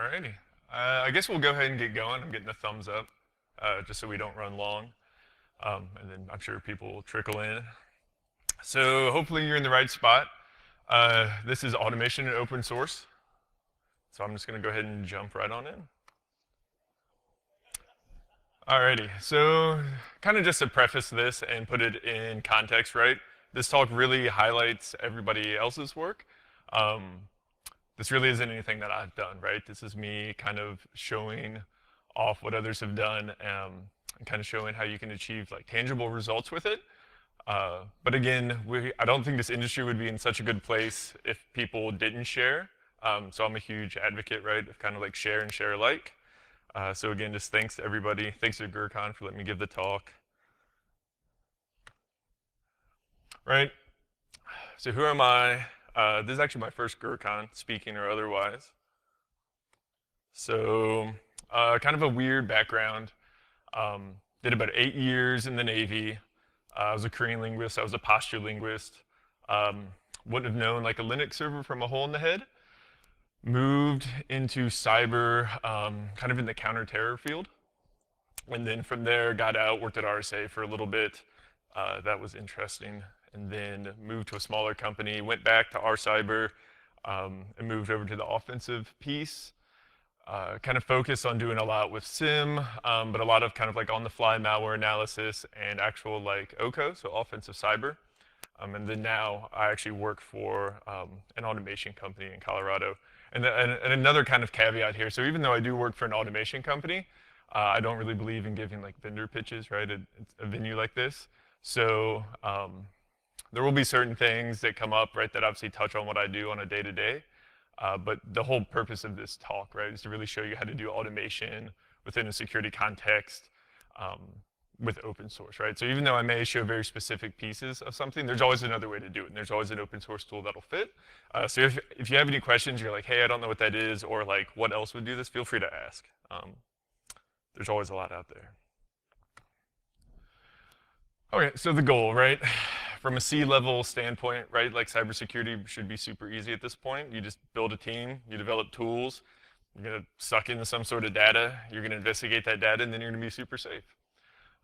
Alrighty. I guess we'll go ahead and get going. I'm getting a thumbs up, just so we don't run long. And then I'm sure people will trickle in. So hopefully you're in the right spot. This is automation and open source. So I'm just going to go ahead and jump right on in. Alrighty. So kind of just to preface this and put it in context, right? This talk really highlights everybody else's work. This really isn't anything that I've done, right? This is me kind of showing off what others have done and kind of showing how you can achieve like tangible results with it. But again, I don't think this industry would be in such a good place if people didn't share. So I'm a huge advocate, right, of kind of like share and share alike. So again, just thanks to everybody. Thanks to GrrCON for letting me give the talk. Right? So who am I? This is actually my first GrrCON, speaking or otherwise. So kind of a weird background. Did about 8 years in the Navy. I was a Korean linguist. I was a posture linguist. Wouldn't have known like a Linux server from a hole in the head. Moved into cyber, kind of in the counter-terror field. And then from there, got out, worked at RSA for a little bit. That was interesting. And then moved to a smaller company, went back to our cyber, and moved over to the offensive piece. Kind of focused on doing a lot with SIM, but a lot of kind of like on-the-fly malware analysis and actual like OCO, so offensive cyber. And then now I actually work for an automation company in Colorado. And another kind of caveat here, so even though I do work for an automation company, I don't really believe in giving like vendor pitches, right, at a venue like this. So there will be certain things that come up, right, that obviously touch on what I do on a day-to-day. But the whole purpose of this talk, right, is to really show you how to do automation within a security context with open source, right? So even though I may show very specific pieces of something, there's always another way to do it, and there's always an open source tool that'll fit. So if you have any questions, you're like, hey, I don't know what that is, or like, what else would do this, feel free to ask. There's always a lot out there. Okay, so the goal, right? From a C-level standpoint, right, like cybersecurity should be super easy at this point. You just build a team, you develop tools, you're gonna suck into some sort of data, you're gonna investigate that data, and then you're gonna be super safe.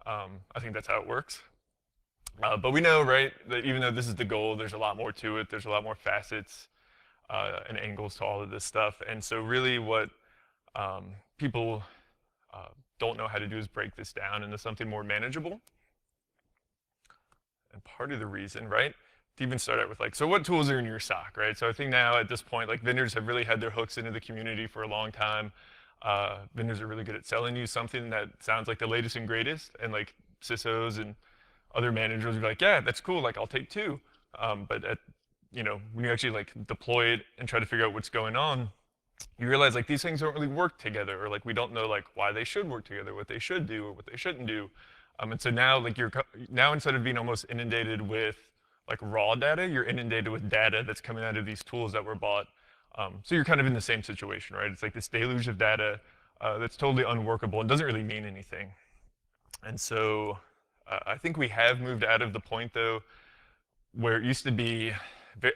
I think that's how it works. But we know, right, that even though this is the goal, there's a lot more to it. There's a lot more facets and angles to all of this stuff. And so really what people don't know how to do is break this down into something more manageable. And part of the reason, right, to even start out with like, so what tools are in your SOC, right? So I think now at this point, like vendors have really had their hooks into the community for a long time. Vendors are really good at selling you something that sounds like the latest and greatest, and like CISOs and other managers are like, yeah, that's cool, like I'll take two. But when you actually like deploy it and try to figure out what's going on, you realize like these things don't really work together, or like we don't know like why they should work together, what they should do or what they shouldn't do. And so now like now instead of being almost inundated with like raw data, you're inundated with data that's coming out of these tools that were bought. So you're kind of in the same situation, right? It's like this deluge of data that's totally unworkable and doesn't really mean anything. And so I think we have moved out of the point though, where it used to be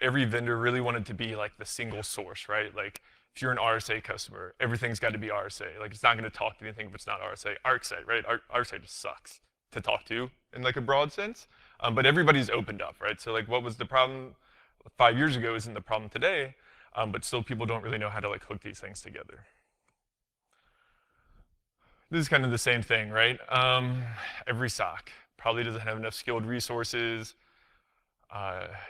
every vendor really wanted to be like the single source, right? Like if you're an RSA customer, everything's got to be RSA. Like it's not going to talk to anything if it's not RSA. ArcSite, right? ArcSite just sucks to talk to in like a broad sense. But everybody's opened up, right? So like what was the problem 5 years ago isn't the problem today, but still people don't really know how to like hook these things together. This is kind of the same thing, right? Every SOC probably doesn't have enough skilled resources.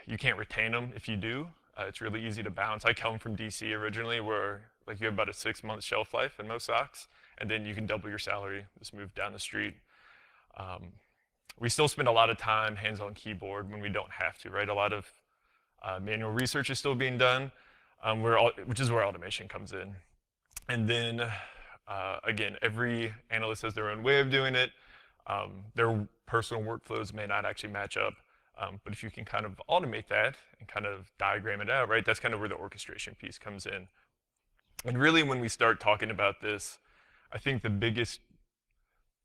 You can't retain them if you do. It's really easy to bounce. I come from DC originally where like you have about a 6-month shelf life in most SOCs, and then you can double your salary, just move down the street. We still spend a lot of time hands on keyboard when we don't have to, right? A lot of manual research is still being done, which is where automation comes in. And then, again, every analyst has their own way of doing it. Their personal workflows may not actually match up. But if you can kind of automate that and kind of diagram it out, right, that's kind of where the orchestration piece comes in. And really when we start talking about this, I think the biggest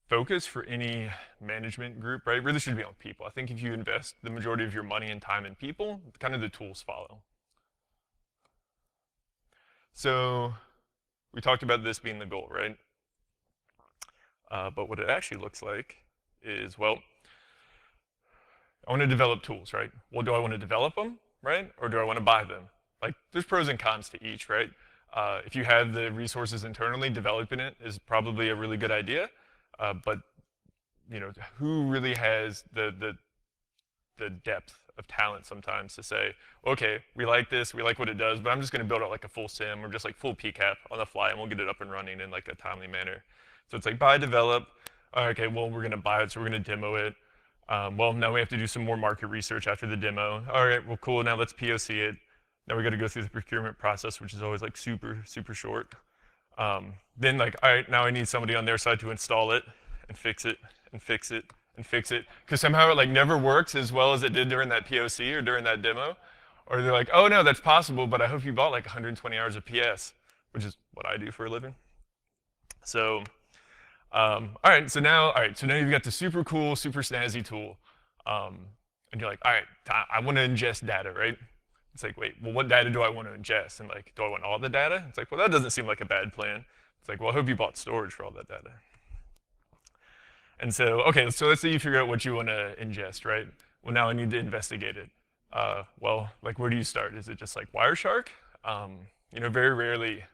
focus for any management group, right, really should be on people. I think if you invest the majority of your money and time in people, kind of the tools follow. So we talked about this being the goal, right? But what it actually looks like is, well, I want to develop tools, right? Well, do I want to develop them, right? Or do I want to buy them? Like, there's pros and cons to each, right? If you have the resources internally, developing it is probably a really good idea. But who really has the depth of talent sometimes to say, okay, we like this, we like what it does, but I'm just going to build out like a full sim or just like full PCAP on the fly, and we'll get it up and running in like a timely manner. So it's like buy, develop. Okay, well, we're going to buy it, so we're going to demo it. Well, now we have to do some more market research after the demo. All right, well, cool. Now let's POC it. Now we got to go through the procurement process, which is always like super, super short. Then like, all right, now I need somebody on their side to install it and fix it and fix it and fix it, because somehow it like never works as well as it did during that POC or during that demo. Or they're like, oh no, that's possible, but I hope you bought like 120 hours of PS, which is what I do for a living. So, all right, so now you've got the super cool, super snazzy tool, and you're like, all right, I want to ingest data, right? It's like, wait, well, what data do I want to ingest? And like, do I want all the data? It's like, well, that doesn't seem like a bad plan. It's like, well, I hope you bought storage for all that data. And so, okay, so let's say you figure out what you want to ingest, right? Well, now I need to investigate it. Well, like, where do you start? Is it just like Wireshark? Very rarely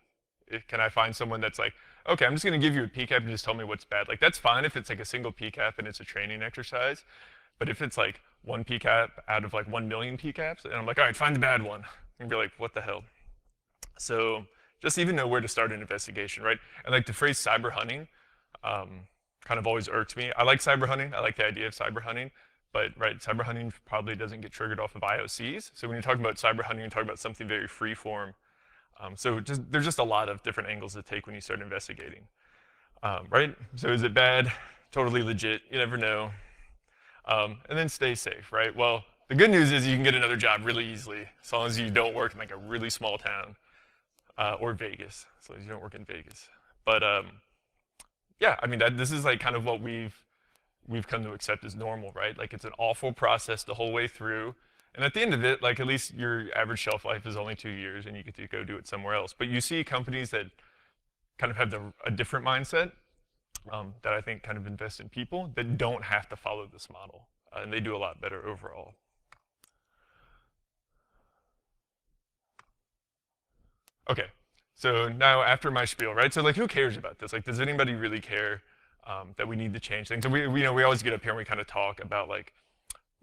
can I find someone that's like, okay, I'm just going to give you a PCAP and just tell me what's bad. Like, that's fine if it's like a single PCAP and it's a training exercise. But if it's like one PCAP out of like 1 million PCAPs, and I'm like, all right, find the bad one. And be like, what the hell? So just even know where to start an investigation, right? And like the phrase cyber hunting kind of always irks me. I like cyber hunting. I like the idea of cyber hunting. But right, cyber hunting probably doesn't get triggered off of IOCs. So when you're talking about cyber hunting, you're talking about something very free form. So there's just a lot of different angles to take when you start investigating, right? So is it bad? Totally legit. You never know. And then stay safe, right? Well, the good news is you can get another job really easily, as long as you don't work in like a really small town or Vegas, as long as you don't work in Vegas. But yeah, I mean, this is like kind of what we've come to accept as normal, right? Like it's an awful process the whole way through. And at the end of it, like at least your average shelf life is only 2 years and you get to go do it somewhere else. But you see companies that kind of have a different mindset that I think kind of invest in people that don't have to follow this model. And they do a lot better overall. Okay, so now after my spiel, right? So like who cares about this? Like does anybody really care that we need to change things? And we always get up here and we kind of talk about like,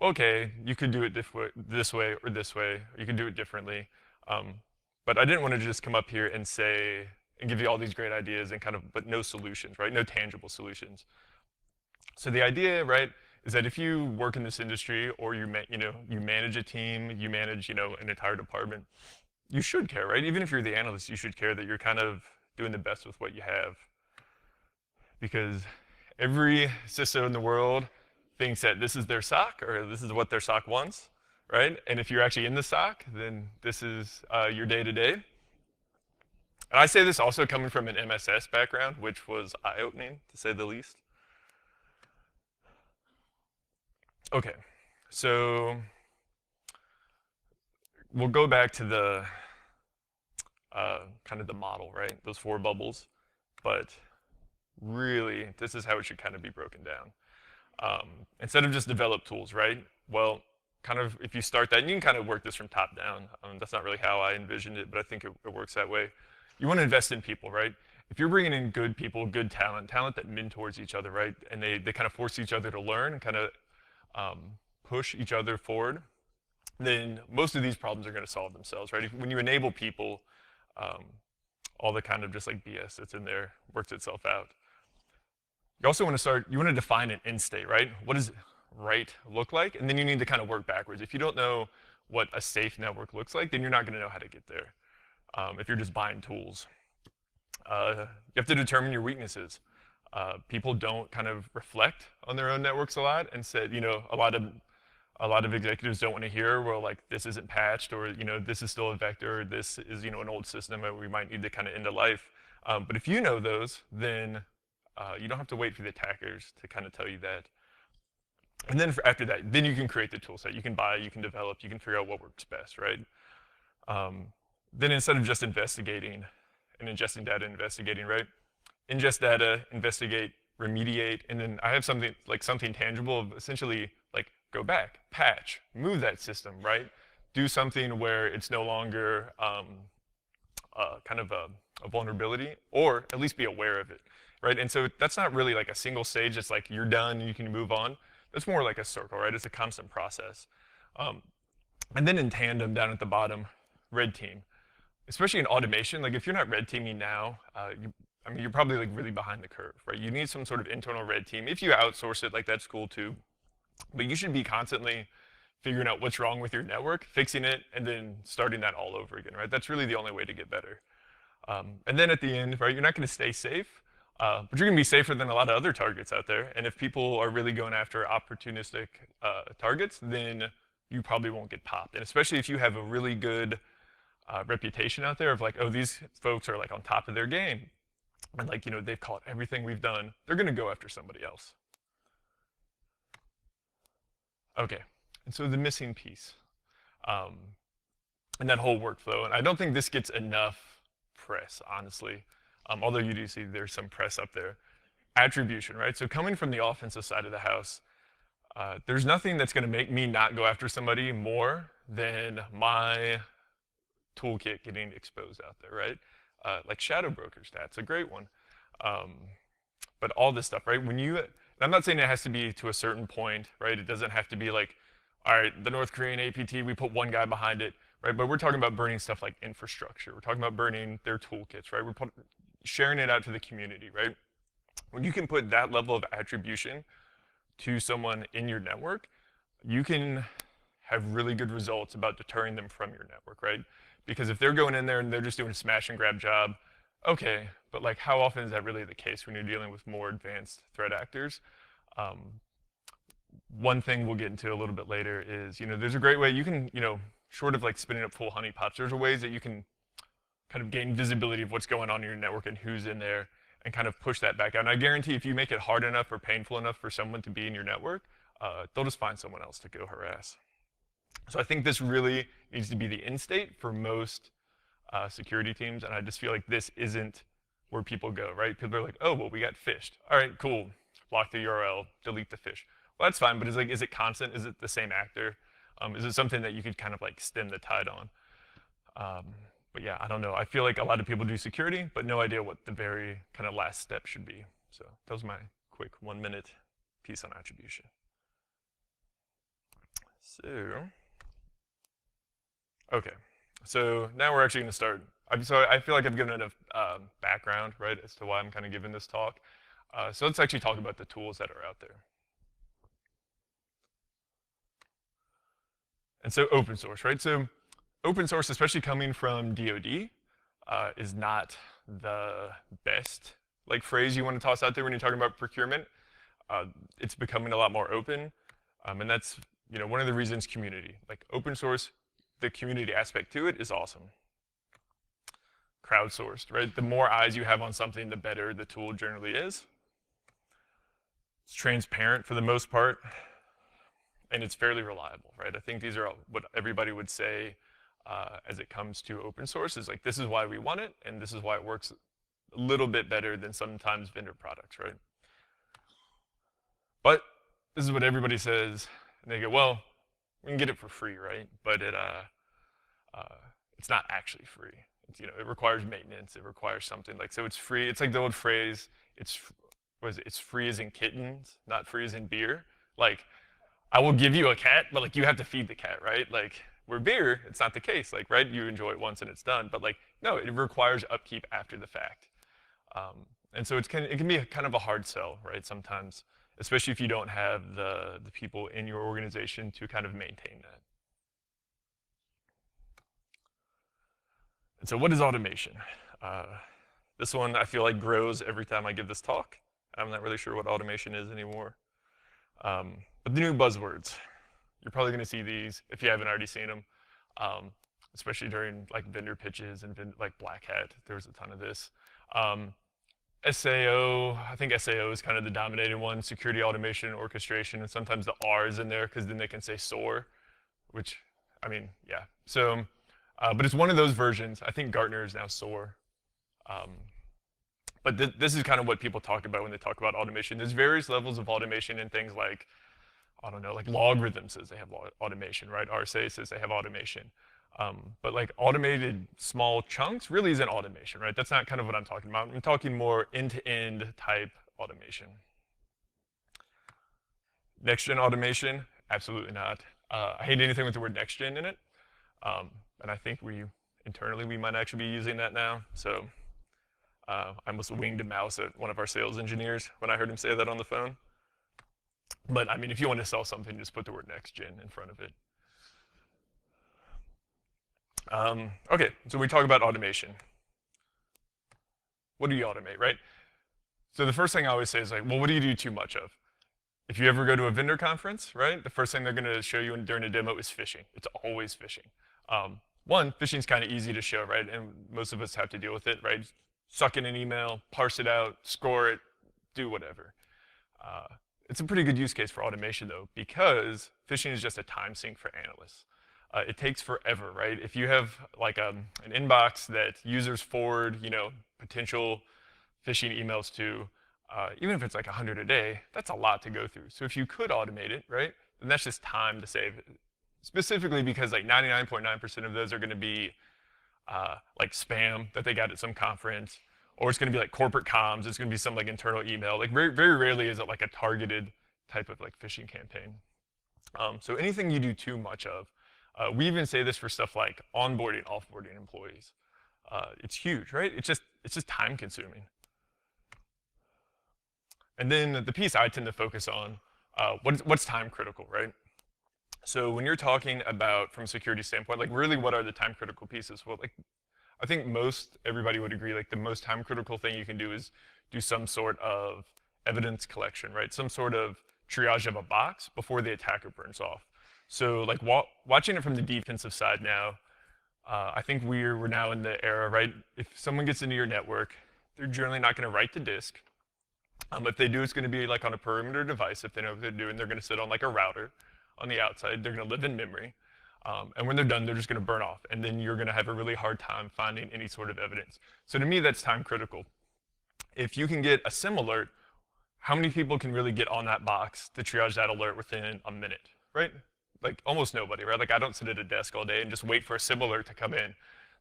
okay, you could do it this way, or this way, or you could do it differently. But I didn't want to just come up here and say, and give you all these great ideas and kind of, but no solutions, right? No tangible solutions. So the idea, right, is that if you work in this industry or you manage a team, you manage, an entire department, you should care, right? Even if you're the analyst, you should care that you're kind of doing the best with what you have. Because every CISO in the world thinks that this is their SOC or this is what their SOC wants, right? And if you're actually in the SOC, then this is your day-to-day. And I say this also coming from an MSS background, which was eye-opening, to say the least. Okay, so we'll go back to the kind of the model, right? Those 4 bubbles. But really, this is how it should kind of be broken down. Instead of just develop tools, right? Well, kind of if you start that, and you can kind of work this from top down. That's not really how I envisioned it, but I think it works that way. You want to invest in people, right? If you're bringing in good people, good talent that mentors each other, right? And they kind of force each other to learn and kind of push each other forward, then most of these problems are going to solve themselves, right? When you enable people, all the kind of just like BS that's in there works itself out. You also want to define an end state, right? What does right look like? And then you need to kind of work backwards. If you don't know what a safe network looks like, then you're not going to know how to get there if you're just buying tools. You have to determine your weaknesses. People don't kind of reflect on their own networks a lot, and said, a lot of executives don't want to hear, well, like this isn't patched, or this is still a vector, or this is an old system and we might need to kind of end of life. But if you know those, then you don't have to wait for the attackers to kind of tell you that. And then after that, then you can create the tool set. You can buy, you can develop, you can figure out what works best, right? Then instead of just investigating and ingesting data, investigating, right? Ingest data, investigate, remediate, and then I have something like something tangible of essentially like go back, patch, move that system, right? Do something where it's no longer kind of a vulnerability, or at least be aware of it, right? And so that's not really like a single stage. It's like you're done, you can move on. That's more like a circle, right? It's a constant process. Um, and then in tandem, down at the bottom, red team. Especially in automation, like if you're not red teaming now, I mean, you're probably like really behind the curve, right? You need some sort of internal red team. If you outsource it, like that's cool too. But you should be constantly figuring out what's wrong with your network, fixing it, and then starting that all over again, right? That's really the only way to get better. And then at the end, right, you're not going to stay safe, but you're going to be safer than a lot of other targets out there. And if people are really going after opportunistic targets, then you probably won't get popped. And especially if you have a really good reputation out there of like, oh, these folks are like on top of their game, and like, you know, they've caught everything we've done, they're going to go after somebody else. Okay, and so the missing piece in that whole workflow, and I don't think this gets enough press, honestly, although you do see there's some press up there. Attribution, right? So coming from the offensive side of the house, there's nothing that's going to make me not go after somebody more than my toolkit getting exposed out there, right? Like shadow broker stats, a great one. But all this stuff, right? I'm not saying it has to be to a certain point, right? It doesn't have to be like, all right, the North Korean APT, we put one guy behind it, right? But we're talking about burning stuff like infrastructure. We're talking about burning their toolkits, right? We're sharing it out to the community, right? When you can put that level of attribution to someone in your network, you can have really good results about deterring them from your network, right? Because if they're going in there and they're just doing a smash and grab job, okay, but like how often is that really the case when you're dealing with more advanced threat actors? One thing we'll get into a little bit later is, you know, there's a great way you can, you know, short of like spinning up full honeypots, there's ways that you can kind of gain visibility of what's going on in your network and who's in there and kind of push that back out. And I guarantee if you make it hard enough or painful enough for someone to be in your network, they'll just find someone else to go harass. So I think this really needs to be the end state for most security teams, and I just feel like this isn't where people go, right? People are like, oh, well, we got phished. All right, cool. Block the URL, delete the phish. Well, that's fine, but is it constant? Is it the same actor? Is it something that you could kind of like stem the tide on? But yeah, I don't know. I feel like a lot of people do security, but no idea what the very kind of last step should be. So that was my quick 1 minute piece on attribution. Okay, so now we're actually going to start. So I feel like I've given enough background, right, as to why I'm kind of giving this talk. So let's actually talk about the tools that are out there. And so open source, right? So open source, especially coming from DoD, is not the best like phrase you want to toss out there when you're talking about procurement. It's becoming a lot more open, and that's, you know, one of the reasons community, like open source, the community aspect to it is awesome. Crowdsourced, right? The more eyes you have on something, the better the tool generally is. It's transparent for the most part, and it's fairly reliable, right? I think these are what everybody would say as it comes to open source is like, this is why we want it, and this is why it works a little bit better than sometimes vendor products, right? But this is what everybody says, and they go, well, we can get it for free, right? But it's not actually free. It's, you know, it requires maintenance. It requires something like, so it's free. It's like the old phrase, it's free as in kittens, not free as in beer. Like, I will give you a cat, but like you have to feed the cat, right? Like, where beer, it's not the case, like, right? You enjoy it once and it's done, but like, no, it requires upkeep after the fact. And so it can be kind of a hard sell, right? Sometimes, especially if you don't have the people in your organization to kind of maintain that. And so what is automation? This one I feel like grows every time I give this talk. I'm not really sure what automation is anymore. But the new buzzwords, you're probably going to see these if you haven't already seen them, especially during like vendor pitches and like Black Hat. There was a ton of this. SAO, I think SAO is kind of the dominating one, security automation and orchestration, and sometimes the R is in there because then they can say SOAR, which, I mean, yeah. So, but it's one of those versions. I think Gartner is now SOAR. But this is kind of what people talk about when they talk about automation. There's various levels of automation in things like, I don't know, like logarithm says they have automation, right? RSA says they have automation. But like automated small chunks really isn't automation, right? That's not kind of what I'm talking about. I'm talking more end-to-end type automation. Next-gen automation? Absolutely not. I hate anything with the word next-gen in it. And I think internally, we might actually be using that now. So I almost winged a mouse at one of our sales engineers when I heard him say that on the phone. But I mean, if you want to sell something, just put the word next-gen in front of it. Okay, so we talk about automation. What do you automate, right? So the first thing I always say is like, well, what do you do too much of? If you ever go to a vendor conference, right, the first thing they're going to show you during a demo is phishing. It's always phishing. One, phishing is kind of easy to show, right, and most of us have to deal with it, right? Suck in an email, parse it out, score it, do whatever. It's a pretty good use case for automation, though, because phishing is just a time sink for analysts. It takes forever, right? If you have like an inbox that users forward, potential phishing emails to, even if it's like 100 a day, that's a lot to go through. So if you could automate it, right, then that's just time to save. Specifically because like 99.9% of those are going to be like spam that they got at some conference, or it's going to be like corporate comms. It's going to be some like internal email. Like very, very rarely is it like a targeted type of like phishing campaign. So anything you do too much of, we even say this for stuff like onboarding, offboarding employees. It's huge, right? It's just time consuming. And then the piece I tend to focus on, what's time critical, right? So when you're talking about, from a security standpoint, like really what are the time critical pieces? Well, like I think everybody would agree, like the most time critical thing you can do is do some sort of evidence collection, right? Some sort of triage of a box before the attacker burns off. So like watching it from the defensive side now, I think we're now in the era, right? If someone gets into your network, they're generally not going to write to disk. If they do, it's going to be like on a perimeter device if they know what they're doing. They're going to sit on like a router on the outside. They're going to live in memory. And when they're done, they're just going to burn off. And then you're going to have a really hard time finding any sort of evidence. So to me, that's time critical. If you can get a SIM alert, how many people can really get on that box to triage that alert within a minute, right? Like almost nobody, right? Like I don't sit at a desk all day and just wait for a SIM alert to come in.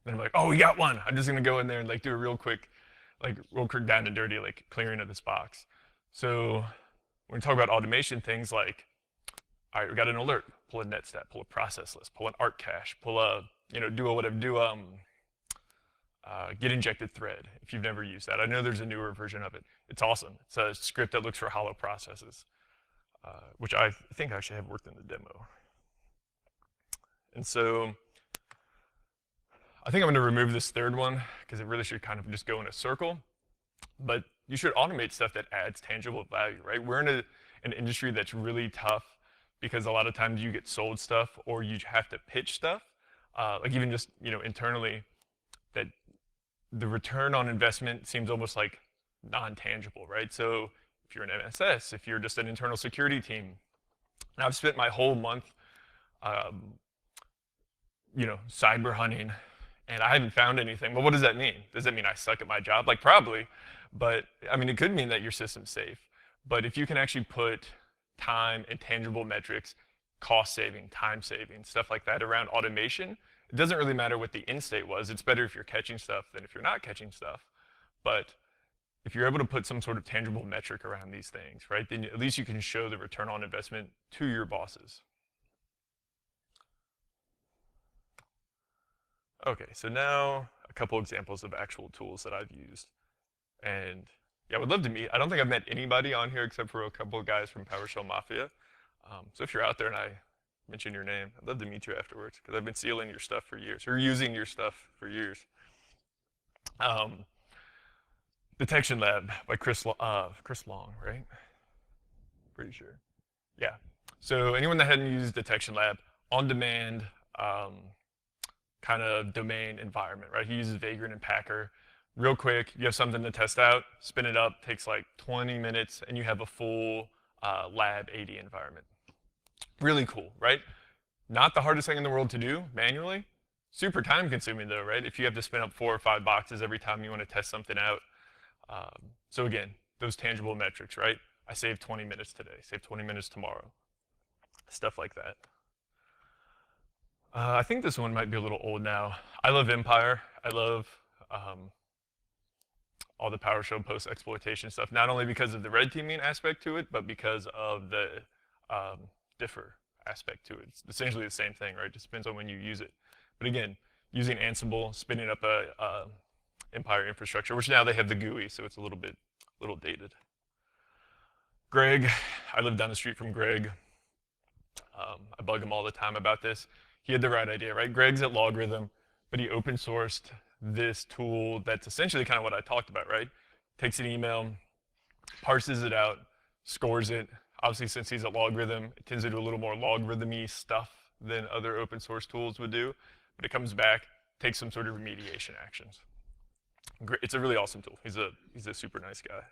Then I'm like, oh, we got one. I'm just going to go in there and like do a real quick down and dirty, like clearing of this box. So when we talk about automation, things like, all right, we got an alert, pull a netstat, pull a process list, pull an arc cache, pull a, get injected thread, if you've never used that. I know there's a newer version of it. It's awesome. It's a script that looks for hollow processes, which I think I actually have worked in the demo. And so I think I'm going to remove this third one because it really should kind of just go in a circle. But you should automate stuff that adds tangible value, right? We're in an industry that's really tough because a lot of times you get sold stuff or you have to pitch stuff, like even just internally, that the return on investment seems almost like non-tangible, right? So if you're an MSS, if you're just an internal security team, and I've spent my whole month, cyber hunting, and I haven't found anything. Well, what does that mean? Does that mean I suck at my job? Like probably, but I mean, it could mean that your system's safe. But if you can actually put time and tangible metrics, cost saving, time saving, stuff like that around automation, it doesn't really matter what the end state was. It's better if you're catching stuff than if you're not catching stuff. But if you're able to put some sort of tangible metric around these things, right, then at least you can show the return on investment to your bosses. Okay, so now a couple examples of actual tools that I've used. And yeah, I would love to meet. I don't think I've met anybody on here except for a couple of guys from PowerShell Mafia. So if you're out there and I mention your name, I'd love to meet you afterwards because I've been stealing your stuff for years, or using your stuff for years. Detection Lab by Chris Long, right? Pretty sure. Yeah. So anyone that hadn't used Detection Lab, on-demand kind of domain environment, right? He uses Vagrant and Packer. Real quick, you have something to test out, spin it up, takes like 20 minutes, and you have a full lab AD environment. Really cool, right? Not the hardest thing in the world to do manually, Super time consuming though, right? If you have to spin up 4 or 5 boxes every time you want to test something out. So again, those tangible metrics, right? I saved 20 minutes today, save 20 minutes tomorrow, stuff like that. I think this one might be a little old now. I love Empire. I love all the PowerShell post-exploitation stuff, not only because of the red teaming aspect to it, but because of the differ aspect to it. It's essentially the same thing, right? It just depends on when you use it. But again, using Ansible, spinning up a Empire infrastructure, which now they have the GUI, so it's a little dated. Grigg, I live down the street from Grigg. I bug him all the time about this. He had the right idea, right? Grigg's at Logarithm, but he open sourced this tool that's essentially kind of what I talked about, right? Takes an email, parses it out, scores it. Obviously, since he's at Logarithm, it tends to do a little more logarithmy stuff than other open source tools would do. But it comes back, takes some sort of remediation actions. It's a really awesome tool. He's a super nice guy.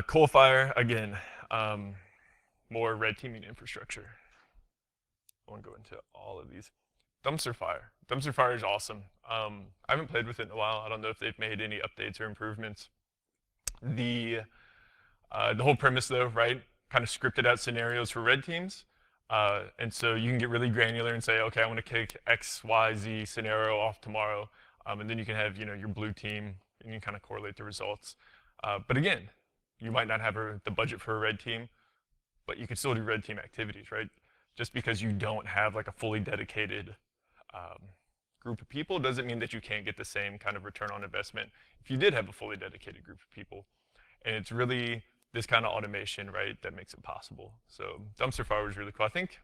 Coalfire, again, more red teaming infrastructure. I won't go into all of these. Dumpster Fire. Dumpster Fire is awesome. I haven't played with it in a while. I don't know if they've made any updates or improvements. The whole premise, though, right? Kind of scripted out scenarios for red teams. And so you can get really granular and say, okay, I want to kick X, Y, Z scenario off tomorrow. And then you can have, your blue team, and you can kind of correlate the results. But again, you might not have the budget for a red team, but you can still do red team activities, right? Just because you don't have like a fully dedicated group of people doesn't mean that you can't get the same kind of return on investment if you did have a fully dedicated group of people. And it's really this kind of automation, right, that makes it possible. So Dumpster Fire was really cool. I think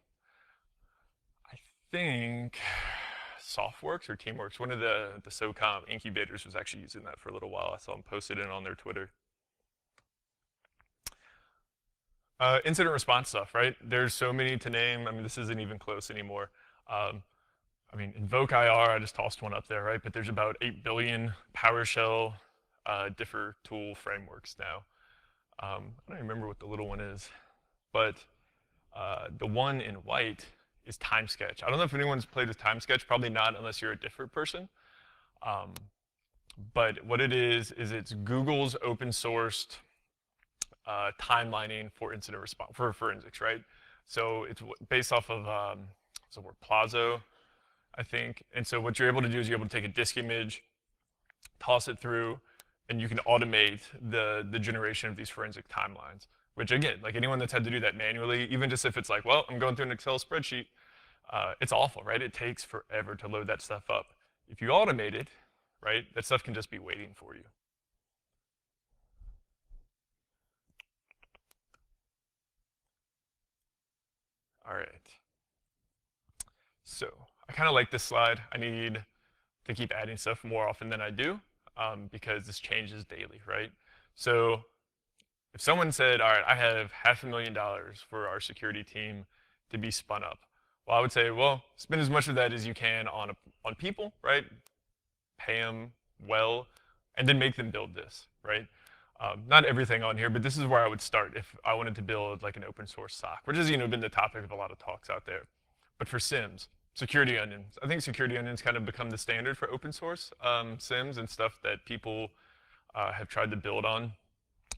Softworks or Teamworks, one of the SOCOM incubators was actually using that for a little while. I saw them posted it on their Twitter. Incident response stuff, right? There's so many to name. I mean, this isn't even close anymore. I mean, Invoke IR, I just tossed one up there, right? But there's about 8 billion PowerShell differ tool frameworks now. I don't remember what the little one is, but the one in white is TimeSketch. I don't know if anyone's played with TimeSketch, probably not unless you're a differ person. But what it is it's Google's open sourced timelining for incident response, for forensics, right? So it's based off of what's the word, Plazo, I think. And so what you're able to do is you're able to take a disk image, toss it through, and you can automate the generation of these forensic timelines. Which again, like anyone that's had to do that manually, even just if it's like, well, I'm going through an Excel spreadsheet, it's awful, right? It takes forever to load that stuff up. If you automate it, right, that stuff can just be waiting for you. All right. So I kind of like this slide. I need to keep adding stuff more often than I do because this changes daily, right? So if someone said, all right, I have $500,000 for our security team to be spun up, well, I would say, well, spend as much of that as you can on people, right? Pay them well, and then make them build this, right? Not everything on here, but this is where I would start if I wanted to build like an open source SOC, which has been the topic of a lot of talks out there. But for SIMs, security onions, I think security onions kind of become the standard for open source SIMs and stuff that people have tried to build on.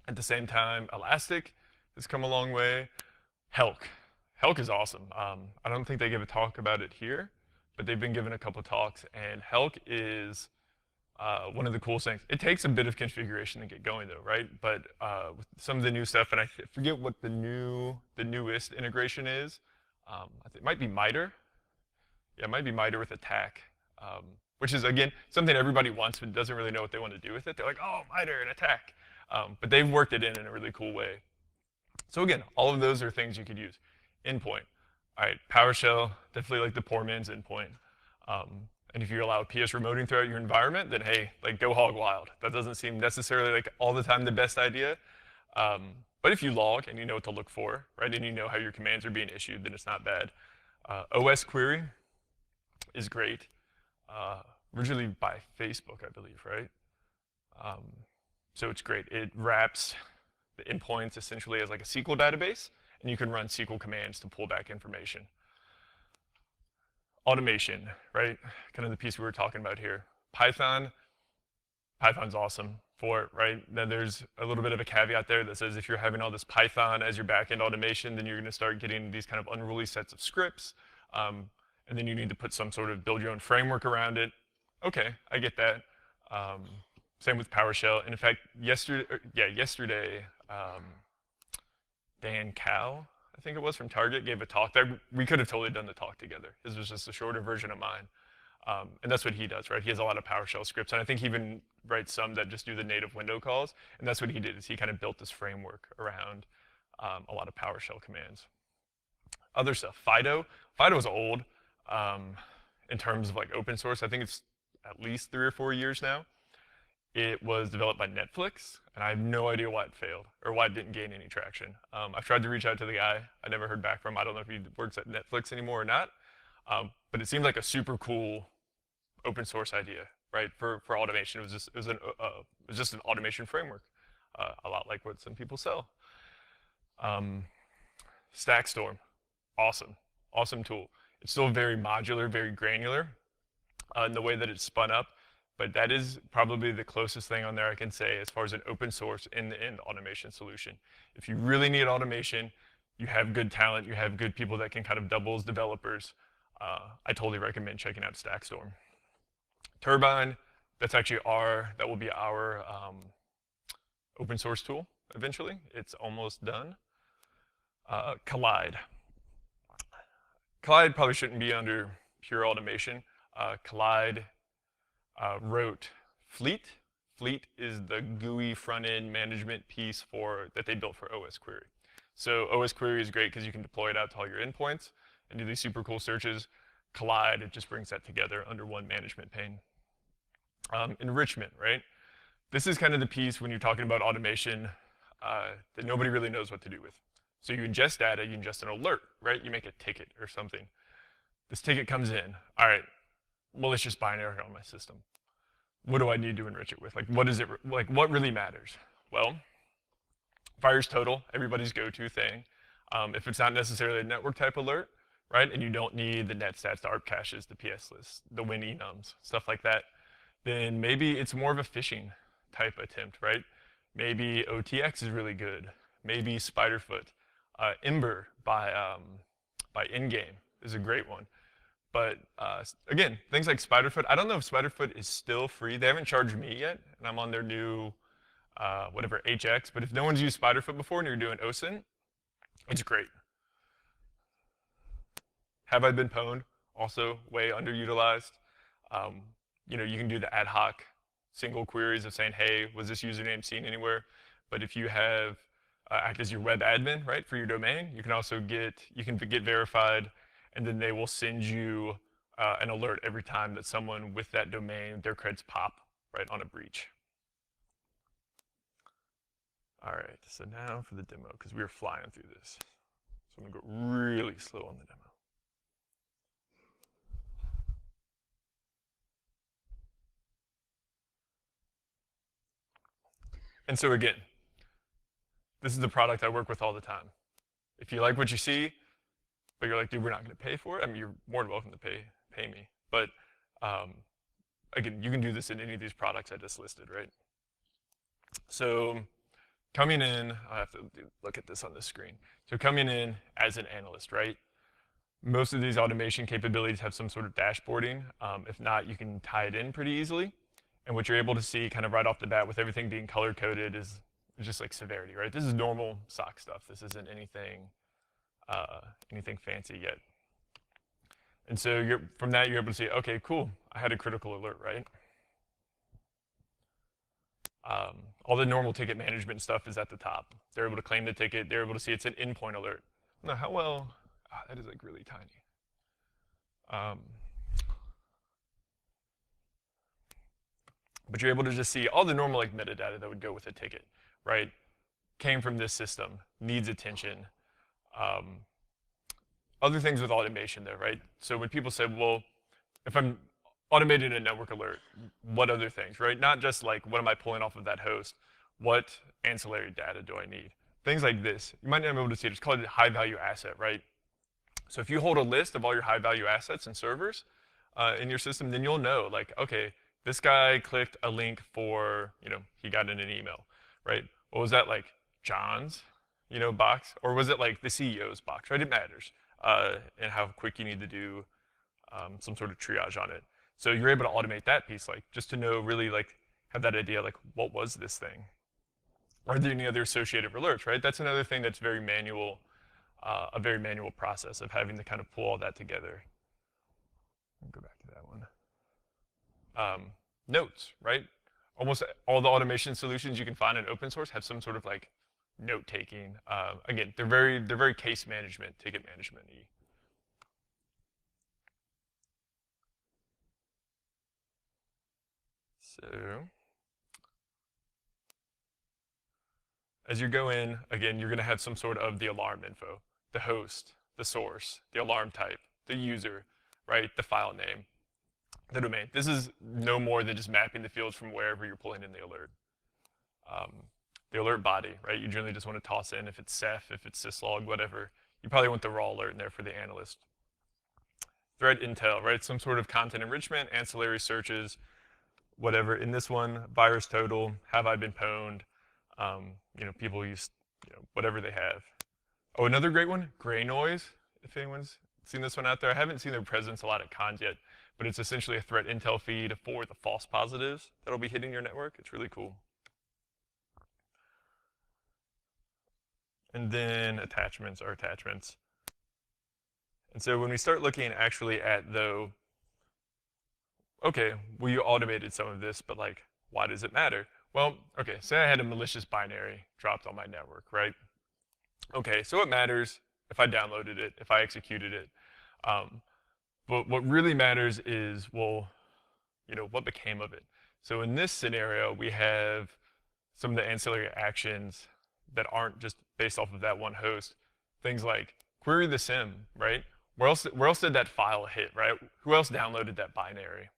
At the same time, Elastic has come a long way. Helk. Helk is awesome. I don't think they give a talk about it here, but they've been given a couple talks, and Helk is one of the coolest things. It takes a bit of configuration to get going though, right? But with some of the new stuff, and I forget what the newest integration is. It might be MITRE. Yeah, it might be MITRE with attack, which is, again, something everybody wants but doesn't really know what they want to do with it. They're like, oh, MITRE and attack. But they've worked it in a really cool way. So again, all of those are things you could use. Endpoint. All right, PowerShell, definitely like the poor man's endpoint. And if you allow PS remoting throughout your environment, then hey, like go hog wild. That doesn't seem necessarily like all the time the best idea. But if you log and you know what to look for, right, and you know how your commands are being issued, then it's not bad. OS query is great. Originally by Facebook, I believe, right? So it's great. It wraps the endpoints essentially as like a SQL database, and you can run SQL commands to pull back information. automation, right? Kind of the piece we were talking about here. Python's awesome for it, right? Then there's a little bit of a caveat there that says if you're having all this Python as your backend automation, then you're going to start getting these kind of unruly sets of scripts, and then you need to put some sort of build your own framework around it. Okay, I get that. Same with PowerShell. And in fact, yesterday, Dan Cow, I think it was, from Target, gave a talk that we could have totally done the talk together. His was just a shorter version of mine. And that's what he does, right? He has a lot of PowerShell scripts, and I think he even writes some that just do the native window calls. And that's what he did, is he kind of built this framework around a lot of PowerShell commands. Other stuff, Fido. Fido is old in terms of like open source. I think it's at least 3 or 4 years now. It was developed by Netflix, and I have no idea why it failed or why it didn't gain any traction. I've tried to reach out to the guy. I never heard back from him. I don't know if he works at Netflix anymore or not. But it seemed like a super cool open source idea, right? For automation, it was just an automation framework, a lot like what some people sell. Stackstorm, awesome tool. It's still very modular, very granular in the way that it's spun up, but that is probably the closest thing on there I can say as far as an open source end-to-end automation solution. If you really need automation, you have good talent, you have good people that can kind of double as developers, I totally recommend checking out Stackstorm. Turbine, that will be our open source tool eventually. It's almost done. Collide. Collide probably shouldn't be under pure automation. Collide wrote Fleet. Fleet is the GUI front-end management piece that they built for OS Query. So OS Query is great because you can deploy it out to all your endpoints and do these super cool searches. Collide, it just brings that together under one management pane. Enrichment, right? This is kind of the piece when you're talking about automation that nobody really knows what to do with. So you ingest data, you ingest an alert, right? You make a ticket or something. This ticket comes in. All right, well, it's just binary on my system. What do I need to enrich it with? Like, what really matters? Well, fires total, everybody's go-to thing. If it's not necessarily a network type alert, right, and you don't need the net stats, the ARP caches, the PS lists, the win enums, stuff like that, then maybe it's more of a phishing type attempt, right? Maybe OTX is really good. Maybe Spiderfoot. Ember by Ingame is a great one. But again, things like Spiderfoot, I don't know if Spiderfoot is still free. They haven't charged me yet, and I'm on their new, whatever, HX. But if no one's used Spiderfoot before and you're doing OSINT, it's great. Have I been pwned? Also way underutilized. You know, you can do the ad hoc single queries of saying, hey, was this username seen anywhere? But if you have act as your web admin, right, for your domain, you can also get verified, and then they will send you an alert every time that someone with that domain, their creds pop, right, on a breach. All right, so now for the demo, because we were flying through this. So I'm gonna go really slow on the demo. And so again, this is the product I work with all the time. If you like what you see, but you're like, dude, we're not going to pay for it, I mean, you're more than welcome to pay me. But again, you can do this in any of these products I just listed, right? So coming in, I have to look at this on the screen. So coming in as an analyst, right? Most of these automation capabilities have some sort of dashboarding. If not, you can tie it in pretty easily. And what you're able to see kind of right off the bat with everything being color-coded is just like severity, right? This is normal SOC stuff. This isn't anything fancy yet. And so from that, you're able to see, okay, cool, I had a critical alert, right? All the normal ticket management stuff is at the top. They're able to claim the ticket. They're able to see it's an endpoint alert. Now, how well, that is like really tiny. But you're able to just see all the normal like metadata that would go with a ticket, right? Came from this system, needs attention. Other things with automation there, right? So when people say, well, if I'm automating a network alert, what other things, right? Not just like, what am I pulling off of that host? What ancillary data do I need? Things like this. You might not be able to see it. It's called a high-value asset, right? So if you hold a list of all your high-value assets and servers in your system, then you'll know, like, okay, this guy clicked a link for, he got in an email, right? What was that, like, John's, box? Or was it, like, the CEO's box, right? It matters, and how quick you need to do some sort of triage on it. So you're able to automate that piece, like, just to know, really, like, have that idea, like, what was this thing? Are there any other associated alerts, right? That's another thing that's very manual, a very manual process of having to kind of pull all that together. I'll go back to that one. Notes, right? Almost all the automation solutions you can find in open source have some sort of like note taking. Again, they're very case management, ticket management-y. So as you go in, again, you're going to have some sort of the alarm info, the host, the source, the alarm type, the user, right? The file name, the domain. This is no more than just mapping the fields from wherever you're pulling in the alert. The alert body, right? You generally just want to toss in if it's Ceph, if it's syslog, whatever. You probably want the raw alert in there for the analyst. Threat intel, right? Some sort of content enrichment, ancillary searches, whatever. In this one, virus total, have I been pwned? People use, whatever they have. Oh, another great one, gray noise, if anyone's seen this one out there. I haven't seen their presence a lot at cons yet, but it's essentially a threat intel feed for the false positives that'll be hitting your network. It's really cool. And then attachments are attachments. And so when we start looking actually at, though, okay, well, you automated some of this, but like, why does it matter? Well, okay, say I had a malicious binary dropped on my network, right? Okay, so it matters if I downloaded it, if I executed it. But what really matters is, well, what became of it? So in this scenario, we have some of the ancillary actions that aren't just based off of that one host. Things like query the SIM, right? Where else did that file hit, right? Who else downloaded that binary?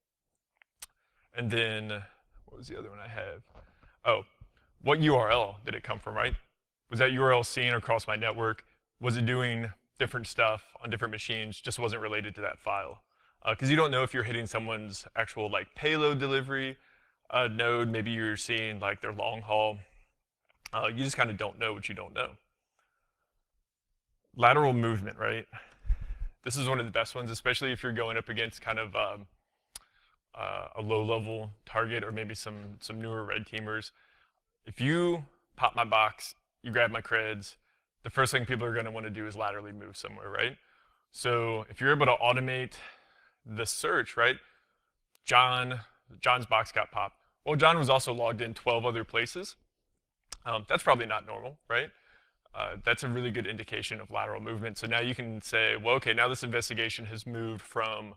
And then, what was the other one I have? Oh, what URL did it come from, right? Was that URL seen across my network? Was it doing different stuff on different machines? Just wasn't related to that file. Because you don't know if you're hitting someone's actual like payload delivery node. Maybe you're seeing like their long haul. You just kind of don't know what you don't know. Lateral movement, right? This is one of the best ones, especially if you're going up against kind of a low-level target or maybe some newer red teamers. If you pop my box, you grab my creds, the first thing people are going to want to do is laterally move somewhere, right? So if you're able to automate the search, right? John's box got popped. Well, John was also logged in 12 other places. That's probably not normal, right? That's a really good indication of lateral movement. So now you can say, well, okay, now this investigation has moved from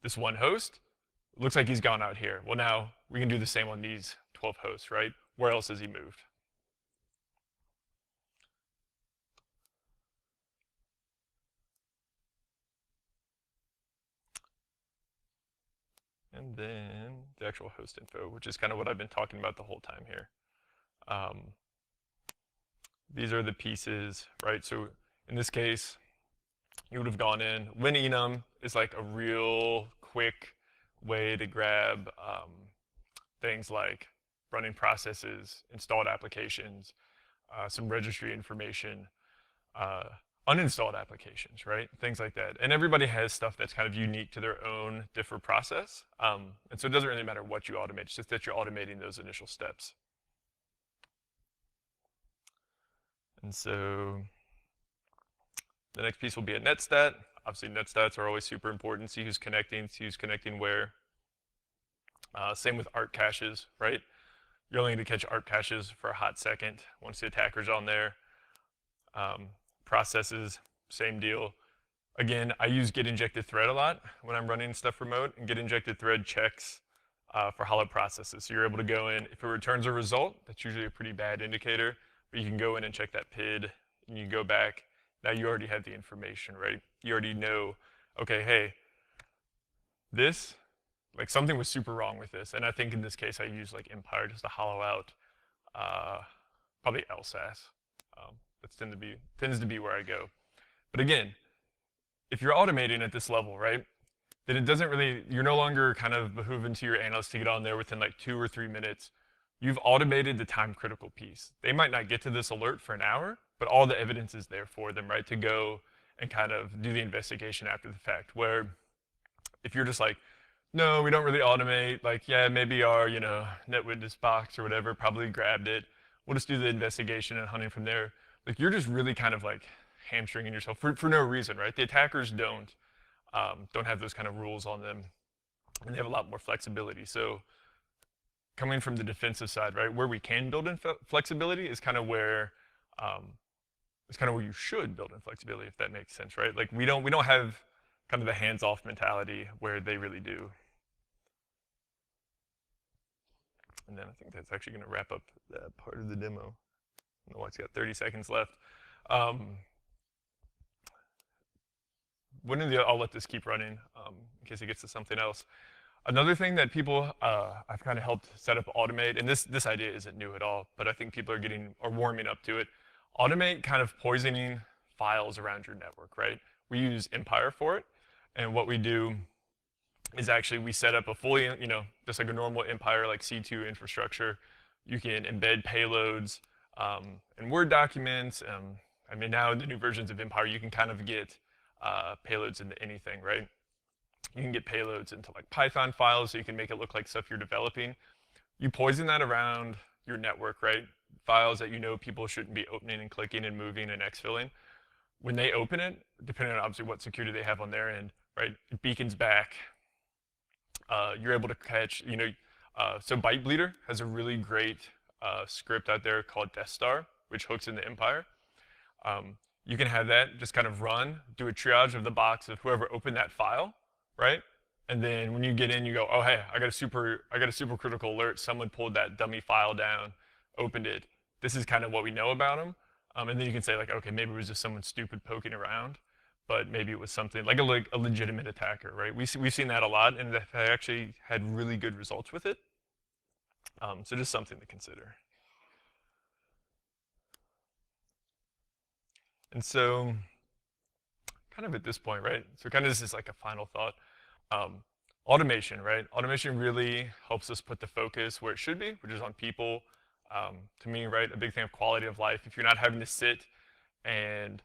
this one host. Looks like he's gone out here. Well, now we can do the same on these 12 hosts, right? Where else has he moved? And then the actual host info, which is kind of what I've been talking about the whole time here. These are the pieces, right? So in this case, you would have gone in. Linenum is like a real quick way to grab things like running processes, installed applications, some registry information, uninstalled applications, right? Things like that. And everybody has stuff that's kind of unique to their own different process. And so it doesn't really matter what you automate, it's just that you're automating those initial steps. And so the next piece will be a netstat. Obviously, netstats are always super important. See who's connecting where. Same with ARC caches, right? You're only going to catch ARC caches for a hot second once the attacker's on there. Processes, same deal. Again, I use get injected thread a lot when I'm running stuff remote, and get injected thread checks for hollow processes. So you're able to go in, if it returns a result, that's usually a pretty bad indicator, but you can go in and check that PID, and you go back. Now you already have the information, right? You already know, okay, hey, this, like something was super wrong with this. And I think in this case, I use like Empire just to hollow out probably LSAS. That tends to be where I go. But again, if you're automating at this level, right, then it doesn't really, you're no longer kind of behooving to your analysts to get on there within like 2 or 3 minutes. You've automated the time critical piece. They might not get to this alert for an hour, but all the evidence is there for them, right, to go and kind of do the investigation after the fact. Where if you're just like, no, we don't really automate, like, yeah, maybe our, net witness box or whatever probably grabbed it. We'll just do the investigation and hunting from there. Like, you're just really kind of like hamstringing yourself for no reason, right? The attackers don't have those kind of rules on them, and they have a lot more flexibility. So coming from the defensive side, right, where we can build in flexibility is kind of where you should build in flexibility, if that makes sense, right? Like we don't have kind of the hands-off mentality where they really do. And then I think that's actually going to wrap up that part of the demo. I don't know why it's got 30 seconds left. I'll let this keep running in case it gets to something else. Another thing that people I've kind of helped set up automate, and this idea isn't new at all, but I think people are warming up to it. Automate kind of poisoning files around your network, right? We use Empire for it, and what we do is actually we set up a fully, just like a normal Empire like C2 infrastructure. You can embed payloads in Word documents. I mean, now in the new versions of Empire, you can kind of get payloads into anything, right? You can get payloads into like Python files, so you can make it look like stuff you're developing. You poison that around your network, right? Files that people shouldn't be opening and clicking and moving and exfilling. When they open it, depending on obviously what security they have on their end, right? It beacons back. You're able to catch, so ByteBleeder has a really great script out there called Death Star, which hooks into Empire. You can have that just kind of run, do a triage of the box of whoever opened that file, right? And then when you get in, you go, oh hey, I got a super critical alert. Someone pulled that dummy file down, opened it. This is kind of what we know about them. And then you can say like, okay, maybe it was just someone stupid poking around, but maybe it was something like a legitimate attacker, right? We've seen that a lot, and they actually had really good results with it. So just something to consider. And so kind of at this point, right? So kind of this is like a final thought. Automation, right? Automation really helps us put the focus where it should be, which is on people. To me, right, a big thing of quality of life. If you're not having to sit and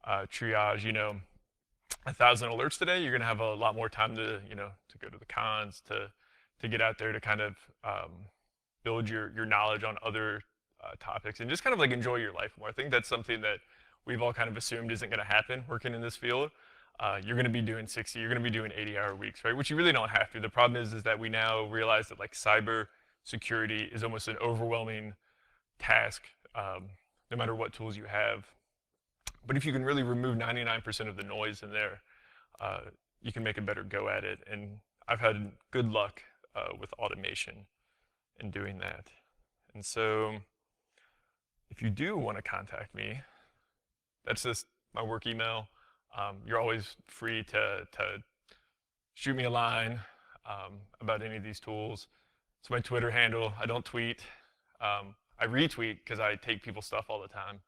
triage, 1,000 alerts today, you're gonna have a lot more time to, to go to the cons, to get out there to kind of build your knowledge on other topics and just kind of like enjoy your life more. I think that's something that we've all kind of assumed isn't gonna happen working in this field. You're gonna be doing 60, you're gonna be doing 80-hour weeks, right? Which you really don't have to. The problem is that we now realize that like cyber security is almost an overwhelming task, no matter what tools you have. But if you can really remove 99% of the noise in there, you can make a better go at it. And I've had good luck with automation in doing that. And so if you do want to contact me, that's just my work email. You're always free to shoot me a line about any of these tools. It's my Twitter handle. I don't tweet. I retweet because I take people's stuff all the time,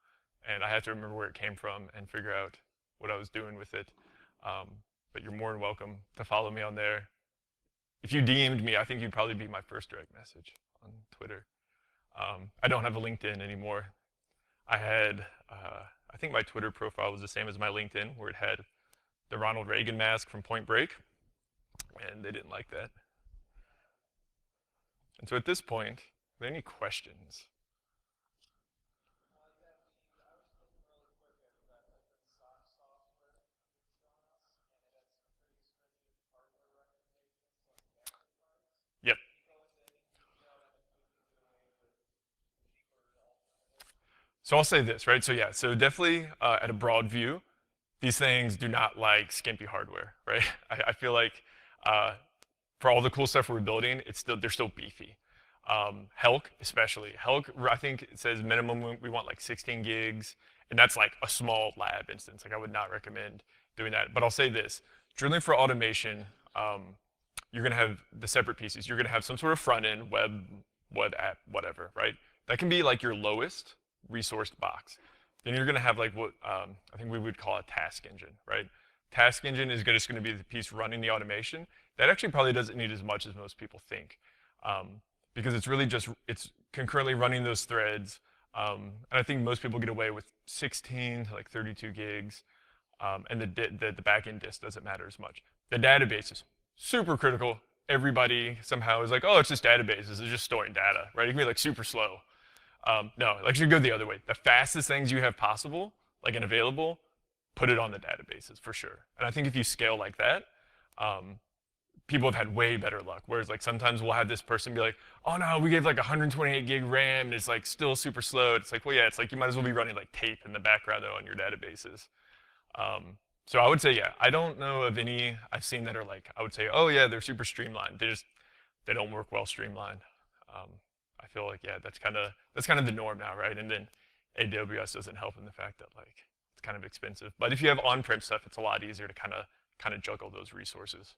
and I have to remember where it came from and figure out what I was doing with it. But you're more than welcome to follow me on there. If you DM'd me, I think you'd probably be my first direct message on Twitter. I don't have a LinkedIn anymore. I think my Twitter profile was the same as my LinkedIn, where it had the Ronald Reagan mask from Point Break, and they didn't like that. And so at this point, are there any questions? Yep. So I'll say this, right? So yeah, so definitely at a broad view, these things do not like skimpy hardware, right? I feel like for all the cool stuff we're building, they're still beefy. Helk especially. Helk, I think it says minimum we want like 16 gigs, and that's like a small lab instance. Like I would not recommend doing that. But I'll say this, drilling for automation, you're gonna have the separate pieces. You're gonna have some sort of front end, web app, whatever, right? That can be like your lowest resourced box. Then you're gonna have like what I think we would call a task engine, right? Task engine is just going to be the piece running the automation. That actually probably doesn't need as much as most people think, because it's really just, it's concurrently running those threads. And I think most people get away with 16 to like 32 gigs, and the backend disk doesn't matter as much. The database is super critical. Everybody somehow is like, oh, it's just databases. It's just storing data, right? It can be like super slow. No, like you should go the other way. The fastest things you have possible, like and available, put it on the databases for sure. And I think if you scale like that, people have had way better luck. Whereas like sometimes we'll have this person be like, oh no, we gave like 128 gig RAM and it's like still super slow. It's like, well, yeah, it's like you might as well be running like tape in the background though on your databases. So I would say, yeah, I don't know of any I've seen that are like, I would say, oh yeah, they're super streamlined. They don't work well streamlined. I feel like, yeah, that's kind of the norm now, right? And then AWS doesn't help in the fact that like it's kind of expensive. But if you have on-prem stuff, it's a lot easier to kind of juggle those resources.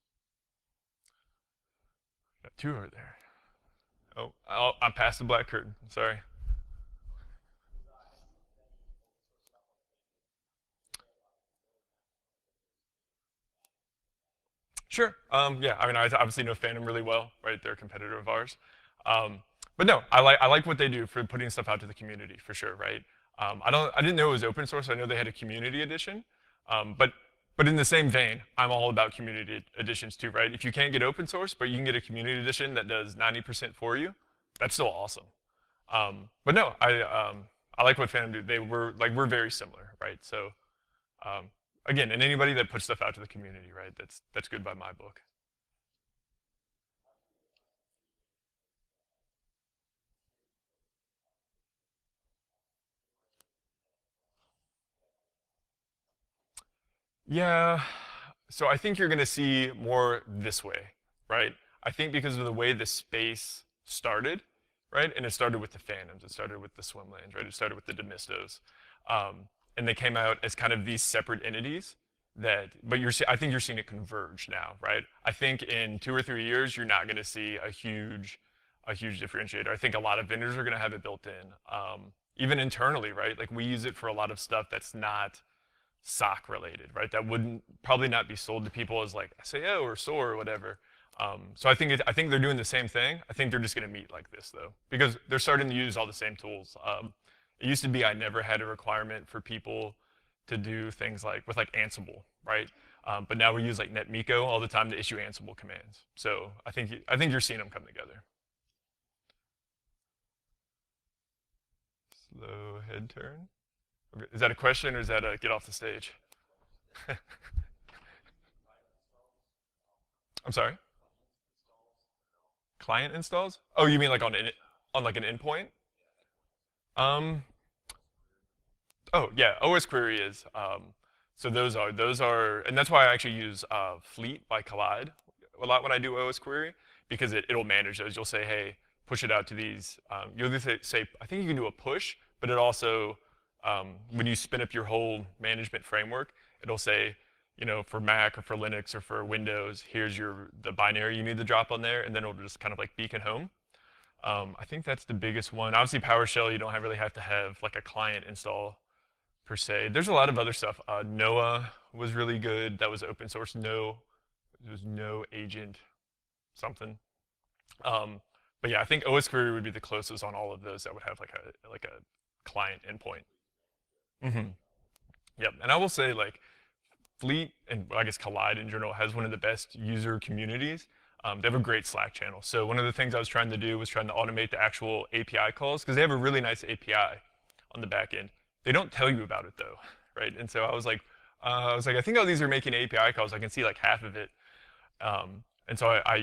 Got two over there. Oh, I'm past the black curtain. Sorry. Sure. Yeah. I mean, I obviously know Phantom really well, right? They're a competitor of ours. But no, I like what they do for putting stuff out to the community for sure, right? I didn't know it was open source. I know they had a community edition, but in the same vein, I'm all about community editions too, right? If you can't get open source, but you can get a community edition that does 90% for you, that's still awesome. But no, I like what Phantom do. We're very similar, right? So um, again, and anybody that puts stuff out to the community, right? That's good by my book. Yeah. So I think you're going to see more this way, right? I think because of the way the space started, right? And it started with the Phantoms, it started with the Swimlanes, right? It started with the Demistos. And they came out as kind of these separate entities but I think you're seeing it converge now, right? I think in 2 or 3 years, you're not going to see a huge differentiator. I think a lot of vendors are going to have it built in, even internally, right? Like we use it for a lot of stuff that's not SOC related, right? That wouldn't probably not be sold to people as like SAO or SOAR or whatever. So I think they're doing the same thing. I think they're just going to meet like this though, because they're starting to use all the same tools. It used to be I never had a requirement for people to do things like with like Ansible, right? But now we use like NetMiko all the time to issue Ansible commands. So I think you're seeing them come together. Slow head turn. Okay. Is that a question or is that a get off the stage? I'm sorry. Client installs? Oh, you mean like on like an endpoint? Um, oh yeah, OS query is. So those are, and that's why I actually use Fleet by Collide a lot when I do OS query because it'll manage those. You'll say, hey, push it out to these. You'll either say, I think you can do a push, but it also, when you spin up your whole management framework, it'll say, for Mac or for Linux or for Windows, here's the binary you need to drop on there, and then it'll just kind of like beacon home. I think that's the biggest one. Obviously, PowerShell, you don't really have to have like a client install per se. There's a lot of other stuff. Noah was really good. That was open source. It was no agent something. But yeah, I think OS query would be the closest on all of those that would have like a client endpoint. Hmm. Yep. And I will say like Fleet and I guess Collide in general has one of the best user communities. They have a great Slack channel. So one of the things I was trying to do was trying to automate the actual API calls because they have a really nice API on the back end. They don't tell you about it though, right? And so I think all these are making API calls. I can see like half of it. And so I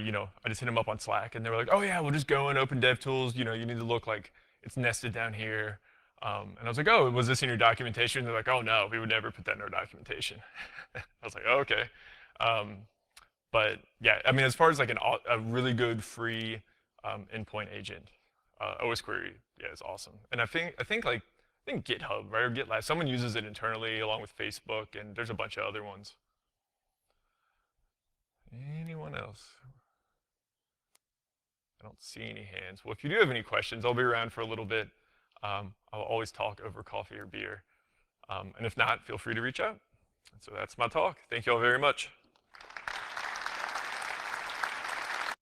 just hit them up on Slack, and they were like, "Oh yeah, we'll just go and open DevTools. You need to look like it's nested down here." And I was like, "Oh, was this in your documentation?" They're like, "Oh no, we would never put that in our documentation." I was like, "Oh, okay." Um, but yeah, I mean, as far as like a really good free endpoint agent, OS Query, yeah, is awesome. And I think GitHub, right, or GitLab, someone uses it internally along with Facebook, and there's a bunch of other ones. Anyone else? I don't see any hands. Well, if you do have any questions, I'll be around for a little bit. I'll always talk over coffee or beer. And if not, feel free to reach out. So that's my talk. Thank you all very much.